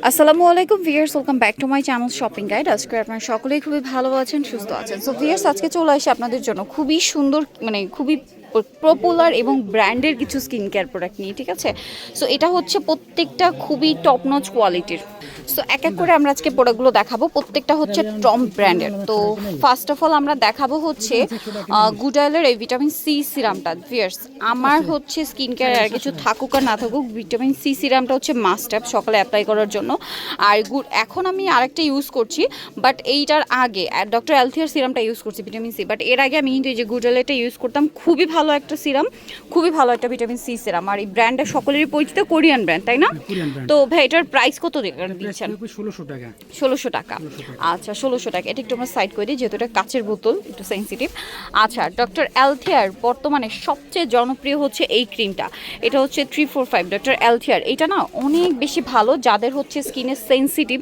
আসসালামু আলাইকুম viewers, welcome back to my channel shopping guide. আজকে আপনারা সকলেই খুবই ভালো আছেন, সুস্থ আছেন। সো ভিউয়ার্স, আজকে চলে আসি আপনাদের জন্য খুবই সুন্দর, খুবই পপুলার এবং ব্র্যান্ডের কিছু স্কিন কেয়ার প্রোডাক্ট নিয়ে, ঠিক আছে। সো এটা হচ্ছে প্রত্যেকটা খুবই টপ নচ কোয়ালিটির। সো এক এক করে আমরা আজকে প্রোডাক্টগুলো দেখাবো, প্রত্যেকটা হচ্ছে টপ ব্র্যান্ডের। তো ফার্স্ট অফ অল আমরা দেখাবো হচ্ছে গুড অয়েলের এই ভিটামিন সি সিরামটা। ভিউয়ার্স, আমার হচ্ছে স্কিন কেয়ার আর কিছু থাকুক আর না থাকুক, ভিটামিন সি সিরামটা হচ্ছে মাস্ট হ্যাভ সকালে অ্যাপ্লাই করার জন্য। আর এখন আমি আরেকটা ইউজ করছি, বাট এইটার আগে ডক্টর অ্যালথিয়ার সিরামটা ইউজ করছি ভিটামিন সি। বাট এর আগে আমি কিন্তু এই যে গুড অয়েলটা ইউজ করতাম, খুবই ভালো একটা সিরাম, খুবই ভালো একটা ভিটামিন সি সিরাম। আর এই ব্র্যান্ডটা সকলেরই পরিচিত, কোরিয়ান ব্র্যান্ড, তাই না? তো ভাই এটার প্রাইস কত দিচ্ছেন? 1600 টাকা। 1600 টাকা। আচ্ছা 1600 টাকা। এটা একটু আমরা সাইড করে দিই, যেহেতু এটা কাচের বোতল, একটু সেন্সিটিভ। আচ্ছা, ডক্টর অ্যালথিয়ার বর্তমানে সবচেয়ে জনপ্রিয় হচ্ছে এই ক্রিমটা। এটা হচ্ছে 345 ডক্টর অ্যালথিয়ার। এটা না অনেক বেশি ভালো যাদের হচ্ছে স্কিনে সেন্সিটিভ,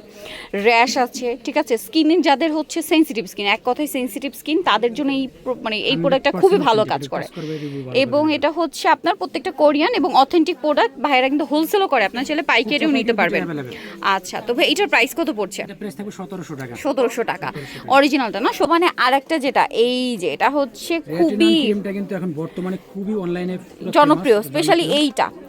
র্যাশ আছে, ঠিক আছে, স্কিনে যাদের হচ্ছে সেন্সিটিভ স্কিন, এক কথায় সেন্সিটিভ স্কিন, তাদের জন্য এই প্রোডাক্টটা খুবই ভালো কাজ করে। এবং এটা হচ্ছে আপনার প্রত্যেকটা কোরিয়ান এবং অথেন্টিক প্রোডাক্ট, ভাইরা কিন্তু হোলসেলও করে, আপনার চাইলে পাইকারিও নিতে পারবেন। আচ্ছা, তো ভাই এটার প্রাইস কত পড়ছে? এটা প্রাইস থাকবে 1700 টাকা। 1700 টাকা অরিজিনালটা না? সমানে আরেকটা যেটা এই যে এটা হচ্ছে খুবই ক্রিমটা কিন্তু এখন বর্তমানে খুবই অনলাইনে জনপ্রিয়, স্পেশালি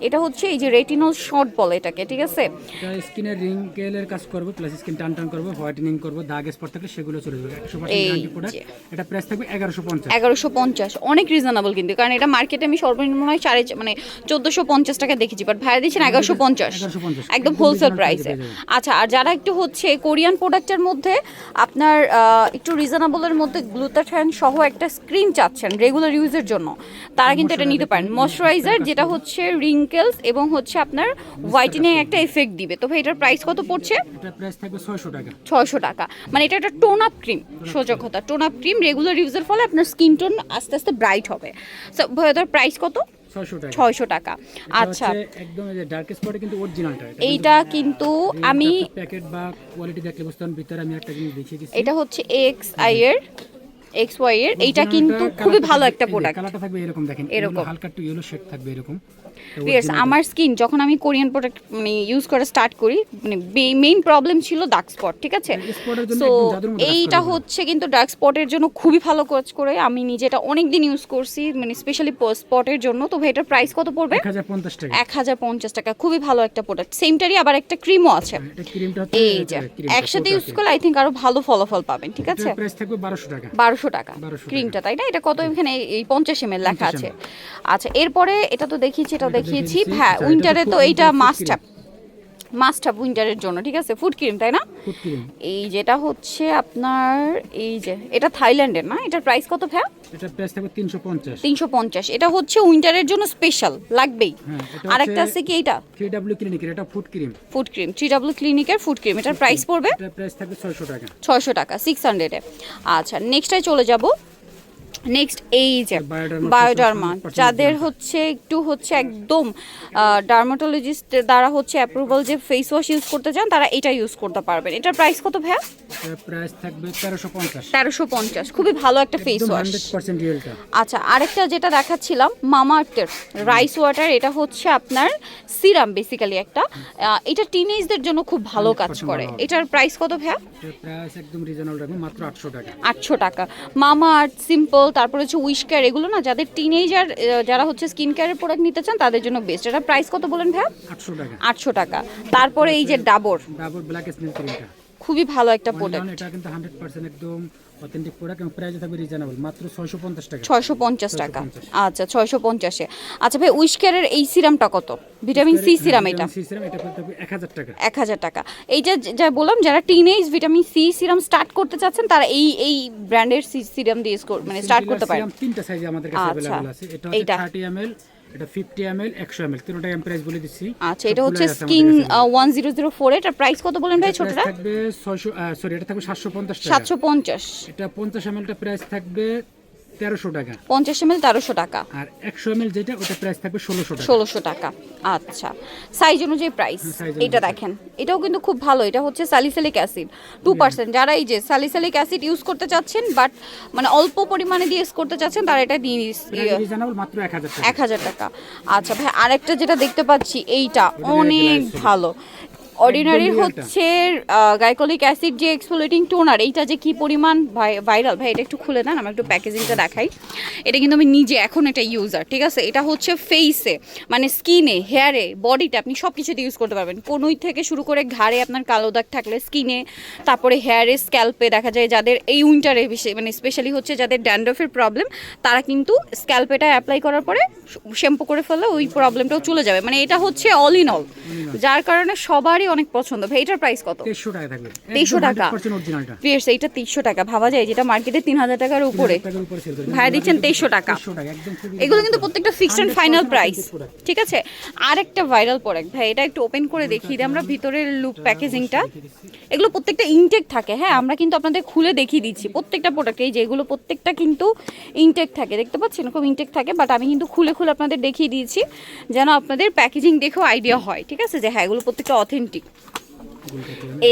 এটা হচ্ছে এই যে রেটিনল শর্ট বলে এটাকে, ঠিক আছে। এটা স্কিনের রিঙ্কেলের কাজ করবে, প্লাস স্কিন টান টান করবে, হোয়াইটেনিং করবে, দাগ স্পট থাকলে সেগুলো চলে যাবে। 100% গ্যারান্টি প্রোডাক্ট। এটা প্রাইস থাকবে 1150। 1150 অনেক রিজনেবল কিন্তু, কারণ এটা মার্কেটে আমি সর্বনিম্ন মনে হয় 1450 টাকা দেখেছি, বাট ভাইয়া দিচ্ছেন 1150, একদম হোলসেল প্রাইসে। আচ্ছা, আর যারা একটু হচ্ছে কোরিয়ান প্রোডাক্টের মধ্যে আপনার একটু রিজনেবলের মধ্যে গ্লুটাথিয়ন সহ একটা ক্রিম চাচ্ছেন রেগুলার ইউজের জন্য, তারা কিন্তু এটা নিতে পারেন। ময়শ্চারাইজার যেটা হচ্ছে রিঙ্কেলস এবং হচ্ছে আপনার হোয়াইটেনিং একটা এফেক্ট দিবে। তো ভাই এটার প্রাইস কত পড়ছে? এটা প্রাইস থাকবে 600 টাকা। 600 টাকা। মানে এটা একটা টোন আপ ক্রিম, সোজা কথা, টোন আপ ক্রিম রেগুলার ইউজের ফলে আপনার স্কিন টোন আস্তে আস্তে ব্রাইট হবে। সো ভাই এটার প্রাইস কত? 600 টাকা। আচ্ছা, একদম এই যে ডার্ক স্পটে কিন্তু অরিজিনালটা এইটা কিন্তু আমি প্যাকেট বা কোয়ালিটি দেখলে বুঝতে পারবেন। ভিতরে আমি একটা জিনিস দেখিয়ে দিচ্ছি, এটা হচ্ছে XY এর এইটা কিন্তু খুবই ভালো একটা প্রোডাক্ট। কালারটা থাকবে এরকম, দেখেন এরকম হালকা একটু ইয়েলো শেড থাকবে এরকম। আমার স্কিন যখন আমি কোরিয়ান প্রোডাক্ট ইউজ করা স্টার্ট করি, মেইন প্রবলেম ছিল ডার্ক স্পট, ঠিক আছে। সো এইটা হচ্ছে কিন্তু ডার্ক স্পটের জন্য খুবই ভালো কাজ করে। আমি নিজে এটা অনেকদিন ইউজ করছি, স্পেশালি স্পটের জন্য। তো ভাই এটার প্রাইস কত পড়বে? 1050 টাকা। 1050 টাকা, খুবই ভালো একটা প্রোডাক্ট। সেমটারই আবার একটা ক্রিমও আছে। এই যে একসাথে ইউজ করলে আই থিঙ্ক আরো ভালো ফলাফল পাবেন, ঠিক আছে। প্রাইস থাকবে 1200 টাকা। 1200 টাকা ক্রিমটা, তাই না? এটা কত? এখানে এই 50 ml লেখা আছে। আচ্ছা, এরপরে এটা তো দেখিয়েছি, হ্যাঁ, উইন্টারে তো এইটা মাস্ট হ্যাভ উইন্টারের জন্য, ঠিক আছে। ফুড ক্রিম, তাই না? এই যেটা হচ্ছে আপনার এই যে এটা থাইল্যান্ডের না? এটার প্রাইস কত ভাই? এটা প্রাইস থাকবে 350। 350। এটা হচ্ছে উইন্টারের জন্য স্পেশাল, লাগবেই। আরেকটা আছে কি এইটা? 3W ক্লিনিকের, এটা ফুড ক্রিম। 3W ক্লিনিকের ফুড ক্রিম। এটার প্রাইস পড়বে? এটা প্রাইস থাকবে 600 টাকা। 600 টাকা, 600 এ। আচ্ছা, নেক্সটটাই চলে যাব। নেক্সট এই যে বায়োডার্মা, যাদের হচ্ছে একটু হচ্ছে একদম ডার্মাটোলজিস্ট দ্বারা হচ্ছে অ্যাপ্রুভাল যে ফেস ওয়াশ ইউজ করতে চান, তারা এটা ইউজ করতে পারবেন। এটার প্রাইস কত ভাইয়া? প্রাইস থাকবে 1350। 1350, খুবই ভালো একটা ফেস ওয়াশ। 100% রিয়েলটা। আচ্ছা, আরেকটা যেটা দেখাচ্ছিলাম মামাআর্থের রাইস ওয়াটার, এটা হচ্ছে আপনার সিরাম বেসিক্যালি একটা। এটা টিনেজদের জন্য খুব ভালো কাজ করে। এটার প্রাইস কত ভাইয়া? এটার প্রাইস একদম রিজনেবল রাখবো, মাত্র 800 টাকা। 800 টাকা। মামাআর্থ, সিম্পল, তারপরে হচ্ছে উইশ কেয়ার, এগুলো না যাদের টিনেজার যারা হচ্ছে স্কিন কেয়ারের প্রোডাক্ট নিতে চান তাদের জন্য বেস্ট। এটা প্রাইস কত বলেন ভাইয়া? 800 টাকা। 800 টাকা। তারপরে এই যে ডাবর ব্ল্যাক স্নেল ক্রিমটা, খুবই ভালো একটা প্রোডাক্ট। এটা কিন্তু 100% একদম অথেন্টিক প্রোডাক্ট এবং প্রাইস থাকবে রিজনেবল, মাত্র 650 টাকা। 650 টাকা। আচ্ছা, 650 এ। আচ্ছা ভাই, উইশ কেয়ারের এই সিরামটা কত? Vitamin C serum. এটা সি সিরাম, এটা থাকবে 1000 টাকা। 1000 টাকা। এইটা যা বললাম, যারা teenage vitamin C serum start করতে চাচ্ছেন তারা এই ব্র্যান্ডের সিরাম দিয়ে স্টার্ট করতে পারেন। তিনটা সাইজে আমাদের কাছে अवेलेबल আছে। এটা হচ্ছে 30 ml, এটা 50 ml, 100 ml, তিনটা এম প্রাইস বলে দিচ্ছি। আচ্ছা, এটা হচ্ছে স্কিন 1004। এটার প্রাইস কত বলেন ভাই? ছোটটা থাকবে 600, এটা থাকবে 750 টাকা। 750। এটা 50 ml টা প্রাইস থাকবে 1300 টাকা। 50 ml 1300 টাকা। আর 100 ml যেটা, ওটা প্রাইস থাকবে 1600 টাকা। 1600 টাকা। আচ্ছা, সাইজ অনুযায়ী প্রাইস। এটা দেখেন, এটাও কিন্তু খুব ভালো। এটা হচ্ছে স্যালিসিলিক অ্যাসিড 2%। যারা এই যে স্যালিসিলিক অ্যাসিড ইউজ করতে চাচ্ছেন বাট অল্প পরিমাণে দিয়ে ইউজ করতে চাচ্ছেন, তারা এটা দিয়ে রিজনেবল, মাত্র 1000 টাকা। 1000 টাকা। আচ্ছা ভাই, আরেকটা যেটা দেখতে পাচ্ছি এইটা অনেক ভালো। অর্ডিনারির হচ্ছে গ্লাইকোলিক অ্যাসিড যে এক্সফোলিয়েটিং টোনার, এইটা যে কি পরিমাণ ভাইরাল ভাই, এটা একটু খুলে দেন, আমরা একটু প্যাকেজিংটা দেখাই। এটা কিন্তু আমি নিজে এখন এটা ইউজার, ঠিক আছে? এটা হচ্ছে ফেসে মানে স্কিনে, হেয়ারে, বডিতে আপনি সব কিছুতে ইউজ করতে পারবেন। কোনোই থেকে শুরু করে ঘাড়ে আপনার কালো দাগ থাকলে স্কিনে, তারপরে হেয়ারে, স্ক্যাল্পে, দেখা যায় যাদের এই উইন্টারে বেশি মানে স্পেশালি হচ্ছে যাদের ড্যান্ড্রফের প্রবলেম, তারা কিন্তু স্ক্যাল্পেটা অ্যাপ্লাই করার পরে শ্যাম্পু করে ফেললে ওই প্রবলেমটাও চলে যাবে। মানে এটা হচ্ছে অল ইন অল, যার কারণে সবারই অনেক পছন্দ। ভাই এটার প্রাইস কত? 2300 টাকা থাকবে। 2300 টাকা। অরিজিনালটা ফিয়ার্স এইটা 2300 টাকা। ভাবা যায় যেটা মার্কেটে 3000 টাকার উপরে, টাকার উপরে সেল করে ভাই দিচ্ছেন 2300 টাকা। 2300 টাকা একদম খুবই। এগুলো কিন্তু প্রত্যেকটা ফিক্সড এন্ড ফাইনাল প্রাইস, ঠিক আছে? আরেকটা ভাইরাল প্রোডাক্ট ভাই, এটা একটু ওপেন করে দেখিয়ে দিই আমরা ভিতরের লুক প্যাকেজিংটা। এগুলো প্রত্যেকটা ইনটেক থাকে, হ্যাঁ আমরা কিন্তু আপনাদের খুলে দেখিয়ে দিচ্ছি প্রত্যেকটা প্রোডাক্ট। এই যে এগুলো প্রত্যেকটা কিন্তু ইনটেক থাকে, দেখতে পাচ্ছেন এরকম ইনটেক থাকে, বাট আমি কিন্তু খুলে খুলে আপনাদের দেখিয়ে দিয়েছি যেন আপনাদের প্যাকেজিং দেখেও আইডিয়া হয়, ঠিক আছে? যে হ্যাঁ এগুলো প্রত্যেকটা অথেন্টিক।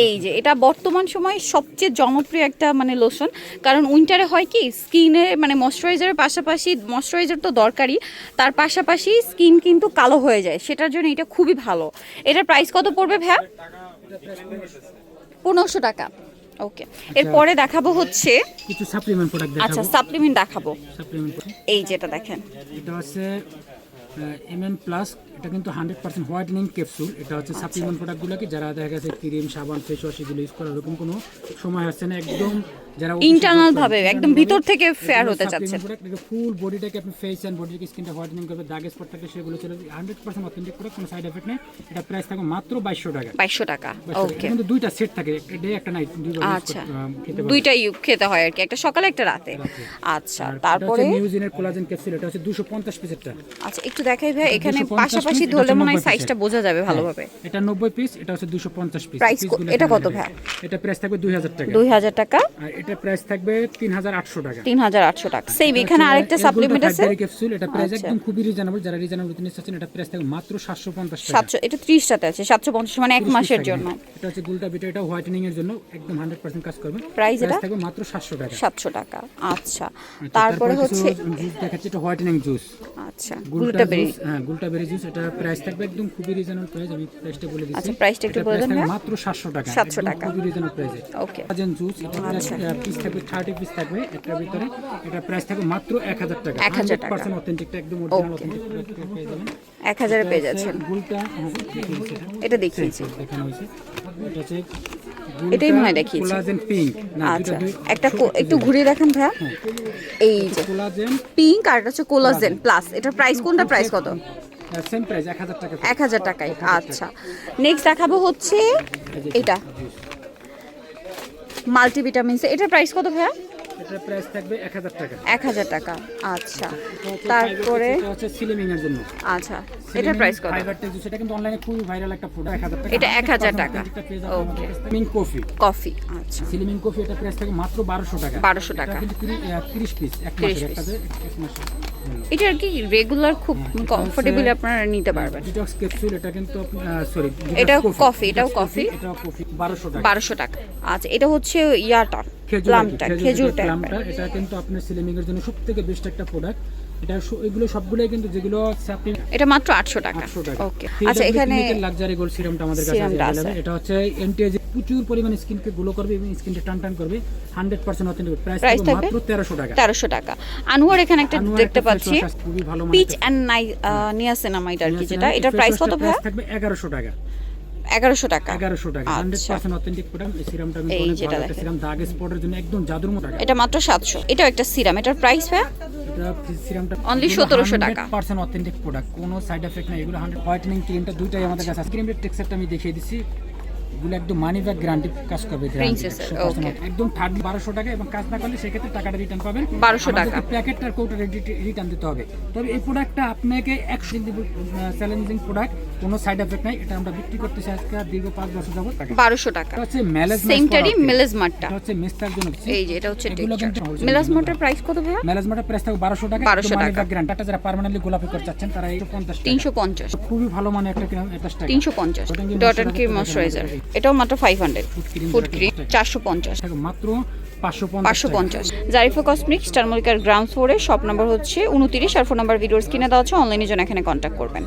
এই যে এটা বর্তমান সময়ে সবচেয়ে জনপ্রিয় একটা মানে লোশন, কারণ উইন্টারে হয় কি স্কিনে মানে ময়শ্চারাইজারের পাশাপাশি, ময়শ্চারাইজার তো দরকারই, তার পাশাপাশি স্কিন কিন্তু কালো হয়ে যায়, সেটার জন্য এটা খুবই ভালো। এটার প্রাইস কত পড়বে ভাইয়া? 1500 টাকা। ওকে, এরপরে দেখাবো হচ্ছে কিছু সাপ্লিমেন্ট প্রোডাক্ট দেখাবো। আচ্ছা সাপ্লিমেন্ট দেখাবো। সাপ্লিমেন্ট এই যেটা দেখেন, এটা হচ্ছে এমএন প্লাস, এটা কিন্তু 100% হোয়াইটেনিং ক্যাপসুল। এটা হচ্ছে সাপ্লিমেন্ট প্রোডাক্টগুলোকে যারা দেখা গেছে ক্রিম, সাবান, ফেস ওয়াশ এগুলো ইউজ করার এরকম কোনো সময় হচ্ছে না, একদম যারা ইন্টারনাল ভাবে একদম ভিতর থেকে ফেয়ার হতে চাচ্ছেন, ফুল বডিটাকে আপনি ফেস এন্ড বডিকে স্কিনটা হোয়াইটেনিং করবে, দাগ স্পট থাকে সেগুলো চলে 100% অথেন্টিক প্রোডাক্ট, কোনো সাইড এফেক্ট নেই। এটা প্রাইস থাকবে মাত্র 2200 টাকা। 2200 টাকা। ওকে, কিন্তু দুইটা সেট থাকে, একটা ডে একটা নাইট, আচ্ছা দুইটাই খেতে হয় আর কি, একটা সকালে একটা রাতে। আচ্ছা তারপরে নিউজিনের কোলাজেন ক্যাপসুল, এটা হচ্ছে 250 পিসেরটা। আচ্ছা একটু দেখাই ভাই, এখানে পাশাপাশি ধরলে মনে হয় সাইজটা বোঝা যাবে ভালোভাবে। এটা 90 পিস, এটা হচ্ছে 250 পিস। প্রাইস এটা কত ভাই? এটা প্রাইস থাকবে 2000 টাকা। 2000 টাকা। আর এটা প্রাইস থাকবে 3800 টাকা। 3800 টাকা। সেম এখানে আরেকটা সাপ্লিমেন্ট আছে ক্যাপসুল, এটা প্রাইস একদম খুবই রিজনেবল, যারা রিজনেবল জিনিস চাচ্ছেন এটা প্রাইস থাকবে মাত্র 750 টাকা। 700, এটা 30 টাতে আছে, 750 মানে এক মাসের জন্য। এটা হচ্ছে গুলটা বিটা, এটা হোয়াইটেনিং এর জন্য একদম 100% কাজ করবে। প্রাইস এটা থাকবে মাত্র 700 টাকা। 700 টাকা। আচ্ছা তারপরে হচ্ছে জুস দেখাচ্ছি, এটা হোয়াইটেনিং জুস। আচ্ছা গুলটাবেরি, হ্যাঁ গুলটাবেরি জুস, এটা প্রাইস থাকবে একদম খুবই রিজনেবল প্রাইস, আমি প্রাইসটা বলে দিচ্ছি। আচ্ছা প্রাইসটা একটু বলে দেন ভাই। মাত্র 700 টাকা। 700 টাকা খুবই রিজনেবল প্রাইসে। ওকে, কোলাজেন জুস, এটা পিস থাকবে 30 পিস থাকবে এটার ভিতরে, এটা প্রাইস থাকবে মাত্র 1000 টাকা। 1000 টাকা 100% অথেন্টিকটা, একদম অরিজিনাল অথেন্টিক প্রোডাক্ট পেয়ে যাবেন। 1000 এ পেয়ে যাচ্ছেন। গুলটা এটা দেখিয়েছি, দেখানো হয়েছে, এটা হচ্ছে এটাই মনে হয় দেখিয়েছি। কোলাজেন পিঙ্ক, না আচ্ছা একটা একটু ঘুরিয়ে দেখেন ভাইয়া। এই যে কোলাজেন পিঙ্ক আর এটা হচ্ছে কোলাজেন প্লাস। এটার প্রাইস কোনটা? প্রাইস কত? সেম প্রাইস 1000 টাকা। 1000 টাকায়। আচ্ছা নেক্সট দেখাবো হচ্ছে এটা মাল্টিভিটামিনস, এটার প্রাইস কত ভাইয়া? এটার প্রাইস থাকবে 1000 টাকা। 1000 টাকা। আচ্ছা তারপরে এটা হচ্ছে সিলিমিং এর জন্য। আচ্ছা এটার প্রাইস কত? ফাইবার টেক জুস, এটা কিন্তু অনলাইনে খুবই ভাইরাল একটা প্রোডাক্ট। 1000 টাকা। এটা 1000 টাকা। ওকে, সিলিমিং কফি। কফি, আচ্ছা সিলিমিং কফি, এটা প্রাইস থাকবে মাত্র 1200 টাকা। 1200 টাকা। এটা কিন্তু 30 পিস এক মাসের, একটাতে এক মাসের। এটা আর কি রেগুলার খুব কমফোর্টেবলি আপনারা নিতে পারবেন। ডিটক্স ক্যাপসুল, এটা কিন্তু সরি এটা কফি, এটাও কফি, এটাও কফি 1200 টাকা। 1200 টাকা। আচ্ছা এটা হচ্ছে ইয়াটা প্লামটা, খেজুরটা। এটা কিন্তু আপনার সিলিমিং এর জন্য সবথেকে বেস্ট একটা প্রোডাক্ট। এটা এগুলো সবগুলোই কিন্তু যেগুলো সাপ্লিমেন্ট, এটা মাত্র 800 টাকা। ওকে আচ্ছা এখানে লাক্সারি গোল্ড সিরামটা আমাদের কাছে আছে। এটা হচ্ছে অ্যান্টি এজিং, প্রচুর পরিমাণে স্কিনকে গ্লো করবে এবং স্কিনটা টান করবে, 100% অথেন্টিক। প্রাইস মাত্র 1300 টাকা। 1300 টাকা। আনোয়ার এখানে একটা দেখতে পাচ্ছি খুবই ভালো পিচ এন্ড নিয়াসিনামাইড আর কি, যেটা এটার প্রাইস কত ভাই? থাকবে 1100 টাকা। 1100 টাকা। 1100 টাকা। 100% অথেন্টিক প্রোডাক্ট। এই সিরামটা আমি অনেক ভালো একটা সিরাম, দাগ স্পটের জন্য একদম জাদুর মতো। এটা মাত্র 700। এটাও একটা সিরাম, এটার প্রাইস ভাই? এটা সিরামটা অনলি 1700 টাকা। 100% অথেন্টিক প্রোডাক্ট, কোনো সাইড এফেক্ট নাই। এগুলো 100 হোয়াইটেনিং ক্রিমটা দুইটাই আমাদের কাছে আছে। ক্রিমের টেক্সচারটা আমি দেখিয়ে দিচ্ছি, এগুলো একদম মানি ব্যাক গ্যারান্টি কাজ করবে। একদম 1200 টাকা, এবং কাজ না করলে সেক্ষেত্রে টাকাটা রিটার্ন পাবেন 1200 টাকা। প্যাকেটটার কোটা রিটার্ন দিতে হবে। তবে এই প্রোডাক্টটা আপনাকে চ্যালেঞ্জিং প্রোডাক্ট, কোনো সাইড এফেক্ট নাই। এটা আমরা বিক্রি করতেছি আজকে দীর্ঘ 5 বছর যাবত 1200 টাকা। এটা হচ্ছে মেলাজমা, সেমটারই মেলাজমাটা। এটা হচ্ছে মেস্তার জন্য। এই যে এটা হচ্ছে মেলাজমাটার প্রাইস কত ভাই? মেলাজমাটার প্রাইস থাকবে 1200 টাকা। 1200 টাকা। Money back guarantee. এটা যারা পার্মানেন্টলি গোলাপি করতে চাচ্ছেন তারা 350। খুবই ভালো মানে একটা ক্রিম, এটা 350 ডট এন্ড ক্রিম ময়শ্চারাইজার, এটাও মাত্র 500। ফুড ক্রিম 450, মাত্র 550। জারিফা কসমেটিক্স, স্টারমলিকার গ্রাউন্ড ফ্লোরে, শপ নাম্বার হচ্ছে 29, আর ফোন নাম্বার ভিডিওর স্ক্রিনে দেওয়া আছে। অনলাইনে জন্য এখানে কন্ট্যাক্ট করবেন।